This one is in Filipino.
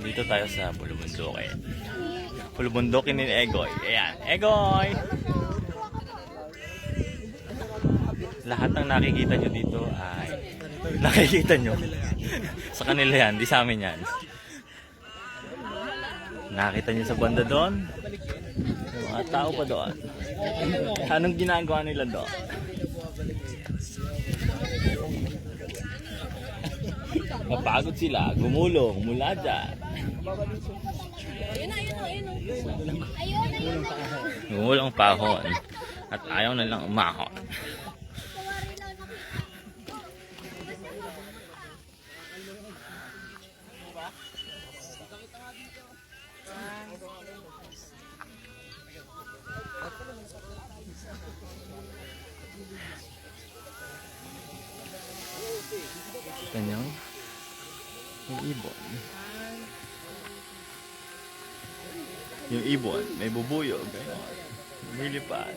Dito tayo sa Bulubundukin. Bulubundukin ni Egoy. Ayan, Egoy! Lahat ng nakikita nyo dito ay nakikita nyo. Sa kanila yan, di sa amin yan. Nakita nyo sa banda doon? Mga tao pa doon. Anong ginagawa nila doon? Mapagod sila, gumulong mula dyan. Gumulong pahon. At ayaw na lang umahon. Kanyang yung ibon. Yung ibon, may bubuyog. Lumilipad.